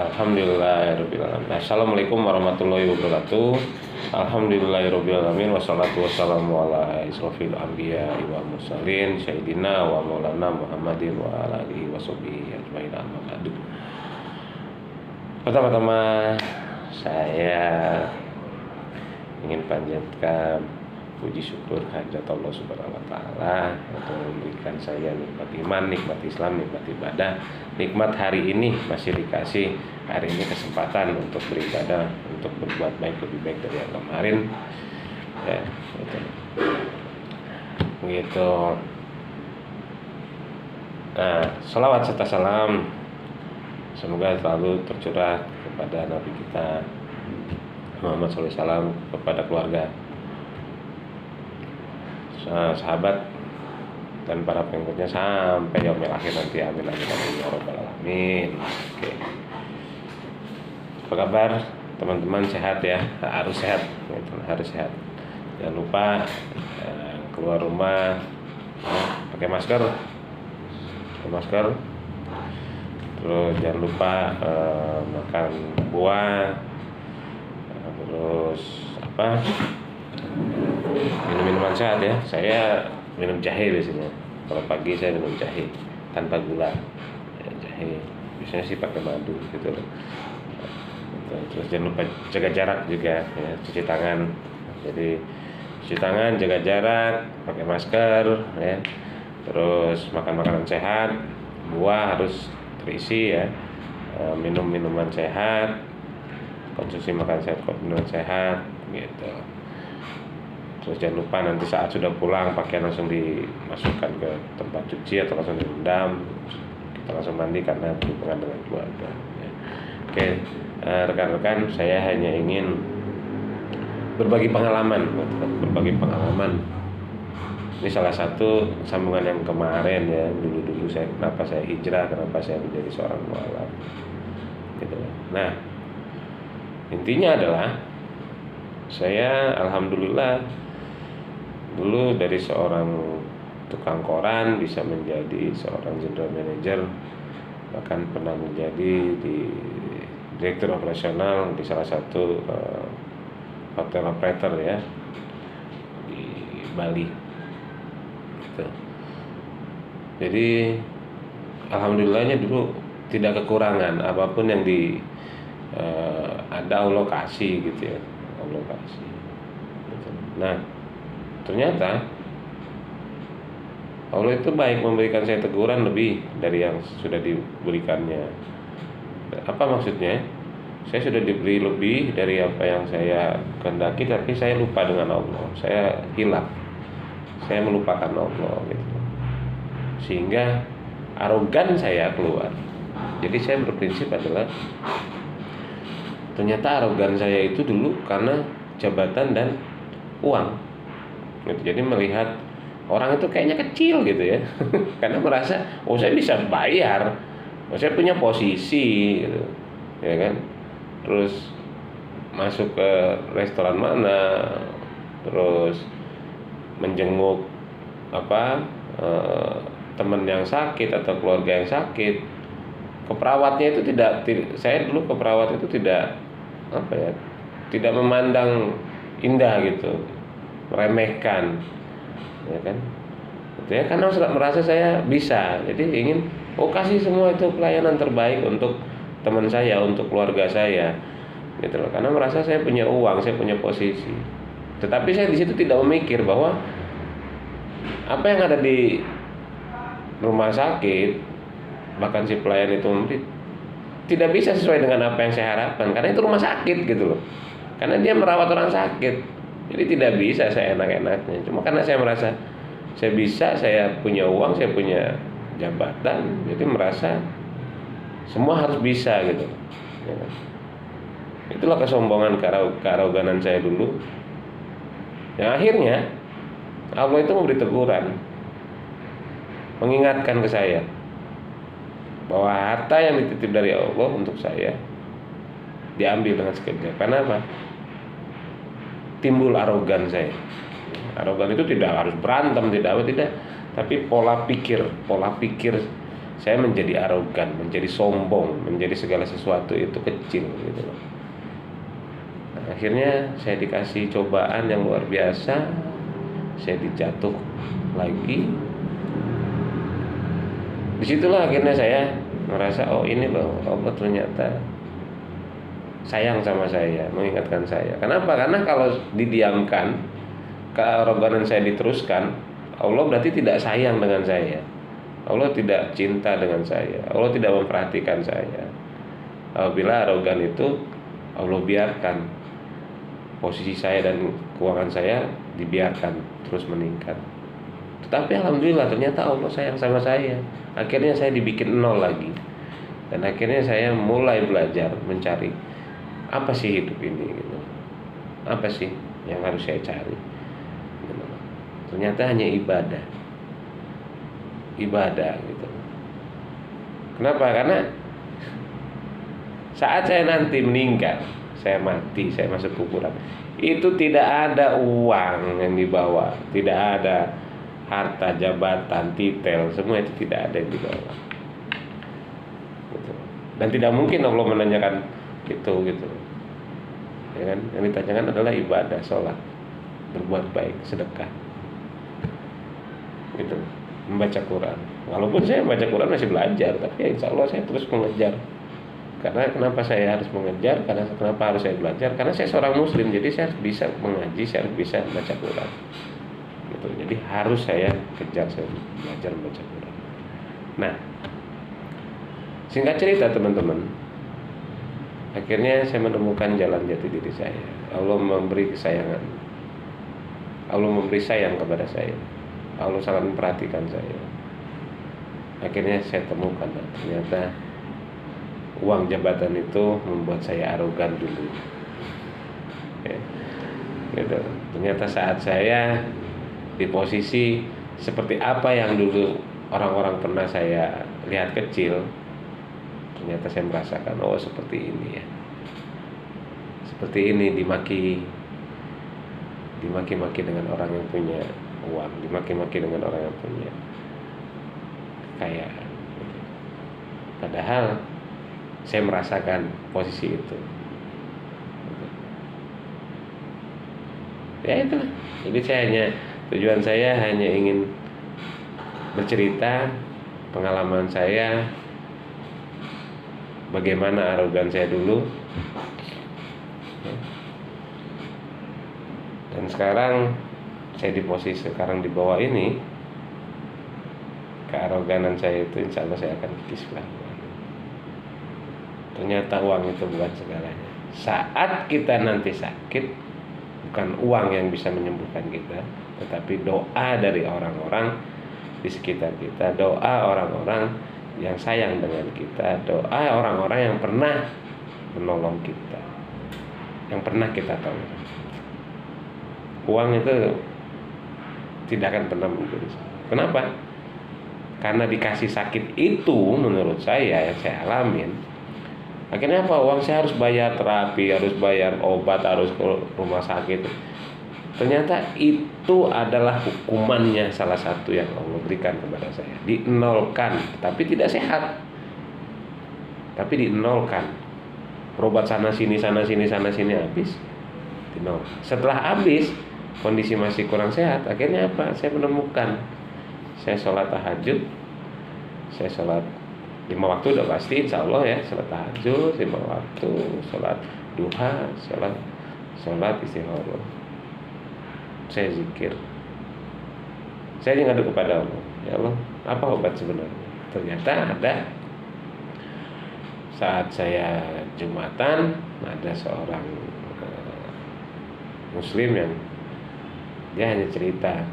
Alhamdulillahirabbil alamin. Assalamualaikum warahmatullahi wabarakatuh. Alhamdulillahirabbil alamin wassalatu wassalamu ala asrofil anbiya wal mursalin sayyidina wa maulana Muhammadin wa ala alihi washabihi ajmain amma ba'du. Pertama-tama saya ingin panjatkan puji syukur kehadirat Allah Subhanahu wa taala untuk memberikan saya nikmat iman, nikmat Islam, nikmat ibadah, nikmat hari ini masih dikasih hari ini kesempatan untuk beribadah, untuk berbuat baik lebih baik dari yang kemarin. Ya, gitu. Begitu. Nah, salawat serta salam semoga selalu tercurah kepada Nabi kita Muhammad SAW, kepada keluarga, sahabat dan para pengikutnya sampai yaumil akhir nanti. Amin amin amin ya rabbal alamin. Oke. Apa kabar teman-teman? Sehat ya? Harus sehat, harus sehat. Jangan lupa keluar rumah pakai masker, terus jangan lupa makan buah, terus minum minuman sehat ya. Saya minum jahe biasanya. Kalau pagi saya minum jahe tanpa gula. Ya, jahe biasanya sih pakai madu gitu. Terus jangan lupa jaga jarak juga ya, cuci tangan. Jadi cuci tangan, jaga jarak, pakai masker ya. Terus makan makanan sehat, buah harus terisi ya. Minum minuman sehat, konsumsi makanan sehat, minuman sehat gitu. Terus jangan lupa nanti saat sudah pulang pakaian langsung dimasukkan ke tempat cuci atau langsung direndam, kita langsung mandi karena berhubungan dengan keluarga ya. Oke, rekan-rekan, saya hanya ingin berbagi pengalaman. Ini salah satu sambungan yang kemarin ya, dulu saya kenapa saya hijrah, kenapa saya menjadi seorang mualaf gitu. Nah, intinya adalah saya alhamdulillah dulu dari seorang tukang koran bisa menjadi seorang general manager, bahkan pernah menjadi di direktur operasional di salah satu hotel operator ya di Bali gitu. Jadi alhamdulillahnya dulu tidak kekurangan apapun yang ada Allah kasih gitu ya, Allah kasih gitu. Nah, ternyata Allah itu baik memberikan saya teguran lebih dari yang sudah diberikannya. Apa maksudnya? Saya sudah diberi lebih dari apa yang saya kehendaki, tapi saya lupa dengan Allah. Saya hilaf, saya melupakan Allah gitu. Sehingga arogan saya keluar. Jadi saya berprinsip adalah ternyata arogan saya itu dulu karena jabatan dan uang gitu. Jadi melihat orang itu kayaknya kecil gitu ya karena merasa saya bisa bayar, saya punya posisi gitu, ya kan. Terus masuk ke restoran mana, terus menjenguk teman yang sakit atau keluarga yang sakit, ke perawatnya itu saya dulu ke perawat itu tidak memandang indah gitu, meremehkan ya kan gitu ya, karena merasa saya bisa, jadi ingin kasih semua itu pelayanan terbaik untuk teman saya, untuk keluarga saya gitu loh, karena merasa saya punya uang, saya punya posisi. Tetapi saya di situ tidak memikir bahwa apa yang ada di rumah sakit, bahkan si pelayan itu tidak bisa sesuai dengan apa yang saya harapkan, karena itu rumah sakit gitu loh, karena dia merawat orang sakit. Jadi tidak bisa saya enak-enaknya. Cuma karena saya merasa saya bisa, saya punya uang, saya punya jabatan, jadi merasa semua harus bisa gitu ya. Itulah kesombongan, kearoganan saya dulu. Yang akhirnya Allah itu memberi teguran, mengingatkan ke saya bahwa harta yang dititip dari Allah untuk saya diambil dengan sekejap. Kenapa? Timbul arogan saya. Arogan itu tidak harus berantem, tidak, tapi pola pikir saya menjadi arogan, menjadi sombong, menjadi segala sesuatu itu kecil gitu loh. Nah, akhirnya saya dikasih cobaan yang luar biasa, saya dijatuh lagi. Disitulah akhirnya saya merasa, oh ini loh, Allah ternyata sayang sama saya, mengingatkan saya. Kenapa? Karena kalau didiamkan, kearoganan saya diteruskan, Allah berarti tidak sayang dengan saya. Allah tidak cinta dengan saya. Allah tidak memperhatikan saya. Apabila arogan itu Allah biarkan, posisi saya dan keuangan saya dibiarkan terus meningkat. Tetapi alhamdulillah ternyata Allah sayang sama saya. Akhirnya saya dibikin nol lagi. Dan akhirnya saya mulai belajar mencari apa sih hidup ini gitu. Apa sih yang harus saya cari gitu. Ternyata hanya ibadah gitu. Kenapa? Karena saat saya nanti meninggal, saya mati, saya masuk kuburan, itu tidak ada uang yang dibawa, tidak ada harta, jabatan, titel, semua itu tidak ada yang dibawa gitu. Dan tidak mungkin Allah menanyakan itu gitu ya kan. Yang ditanyakan adalah ibadah, sholat, berbuat baik, sedekah gitu, membaca Quran. Walaupun saya membaca Quran masih belajar, tapi ya insya Allah saya terus mengejar. Karena kenapa saya harus mengejar? Karena kenapa harus saya belajar? Karena saya seorang muslim, jadi saya harus bisa mengaji, saya harus bisa membaca Quran gitu. Jadi harus saya kejar, saya belajar membaca Quran. Nah, singkat cerita teman-teman, akhirnya saya menemukan jalan jati diri saya. Allah memberi kesayangan, Allah memberi sayang kepada saya, Allah sangat memperhatikan saya. Akhirnya saya temukan, ternyata uang jabatan itu membuat saya arogan dulu ya, gitu. Ternyata saat saya di posisi seperti apa yang dulu orang-orang pernah saya lihat kecil, ternyata saya merasakan, oh seperti ini ya, seperti ini, dimaki-maki dengan orang yang punya uang, dimaki-maki dengan orang yang punya kekayaan gitu. Padahal saya merasakan posisi itu ya itulah. Jadi tujuan saya hanya ingin bercerita pengalaman saya, bagaimana arogan saya dulu dan sekarang saya di posisi sekarang di bawah ini. Kearoganan saya itu insya Allah saya akan kikis pelan-pelan. Ternyata uang itu bukan segalanya. Saat kita nanti sakit, bukan uang yang bisa menyembuhkan kita, tetapi doa dari orang-orang di sekitar kita, doa orang-orang yang sayang dengan kita, doa orang-orang yang pernah menolong kita, yang pernah kita tolong. Uang itu tidak akan pernah menjadi. Kenapa? Karena dikasih sakit itu, menurut saya yang saya alamin, akhirnya apa? Uang saya harus bayar terapi, harus bayar obat, harus ke rumah sakit. Ternyata itu adalah hukumannya, salah satu yang Allah berikan kepada saya. Dinolkan, tapi tidak sehat, tapi dinolkan. Berobat sana sini habis, dinol. Setelah habis, kondisi masih kurang sehat. Akhirnya apa? Saya menemukan, saya sholat tahajud, saya sholat 5 waktu udah pasti insya Allah ya, sholat tahajud 5 waktu, sholat duha, sholat istigharah, saya zikir, saya ngadu kepada Allah, ya Allah apa obat sebenarnya? Ternyata ada. Saat saya Jumatan, ada seorang muslim yang dia hanya cerita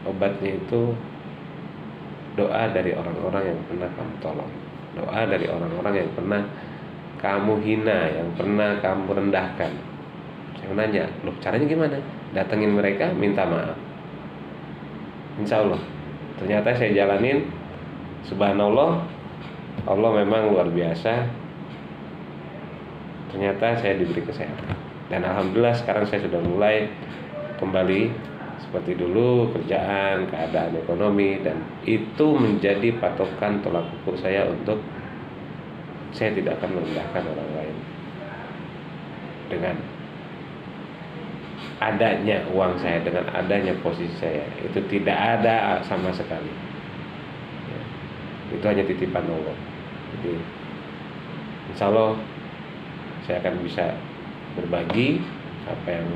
obatnya itu doa dari orang-orang yang pernah kamu tolong, doa dari orang-orang yang pernah kamu hina, yang pernah kamu rendahkan. Saya nanya, loh caranya gimana? Datengin mereka, minta maaf. Insya Allah, ternyata saya jalanin. Subhanallah, Allah memang luar biasa. Ternyata saya diberi kesehatan. Dan alhamdulillah sekarang saya sudah mulai kembali seperti dulu, kerjaan, keadaan ekonomi, dan itu menjadi patokan tolak ukur saya untuk saya tidak akan merendahkan orang lain dengan adanya uang saya, dengan adanya posisi saya. Itu tidak ada sama sekali ya, itu hanya titipan Allah. Jadi insya Allah saya akan bisa berbagi apa yang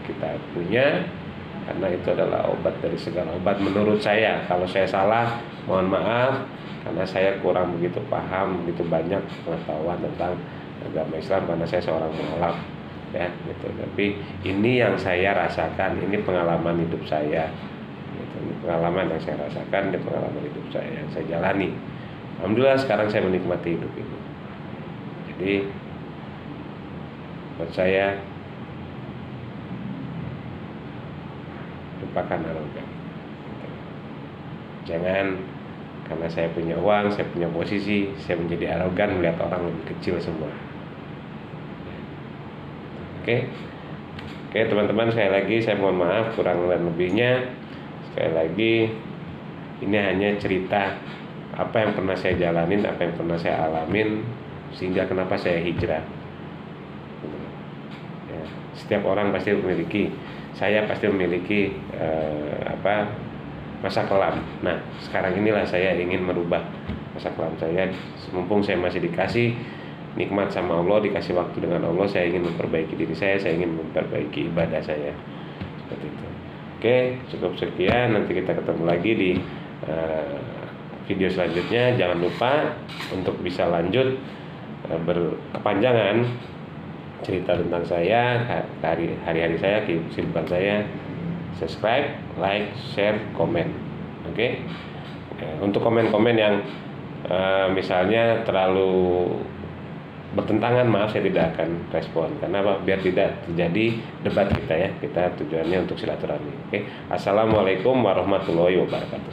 kita punya, karena itu adalah obat dari segala obat menurut saya. Kalau saya salah, mohon maaf, karena saya kurang begitu paham, begitu banyak pengetahuan tentang agama Islam, karena saya seorang mualaf ya gitu. Tapi ini yang saya rasakan, ini pengalaman hidup saya gitu. Ini pengalaman yang saya rasakan, ini pengalaman hidup saya yang saya jalani. Alhamdulillah sekarang saya menikmati hidup ini. Jadi buat saya, lupakan arogan. Jangan karena saya punya uang, saya punya posisi, saya menjadi arogan melihat orang lebih kecil semua. Oke, teman-teman, sekali lagi saya mohon maaf kurang dan lebihnya. Sekali lagi, ini hanya cerita apa yang pernah saya jalanin, apa yang pernah saya alamin, sehingga kenapa saya hijrah. Ya, setiap orang pasti memiliki, saya pasti memiliki masa kelam. Nah, sekarang inilah saya ingin merubah masa kelam saya. Mumpung saya masih dikasih nikmat sama Allah, dikasih waktu dengan Allah, saya ingin memperbaiki diri saya ingin memperbaiki ibadah saya. Seperti itu. Oke, cukup sekian. Nanti kita ketemu lagi di video selanjutnya. Jangan lupa untuk bisa lanjut berkepanjangan cerita tentang saya, hari-hari saya, kesibukan saya. Subscribe, like, share, komen. Oke. Untuk komen-komen yang misalnya terlalu bertentangan, maaf, saya tidak akan respon. Karena apa? Biar tidak terjadi debat kita ya. Kita tujuannya untuk silaturahmi. Oke. Assalamualaikum warahmatullahi wabarakatuh.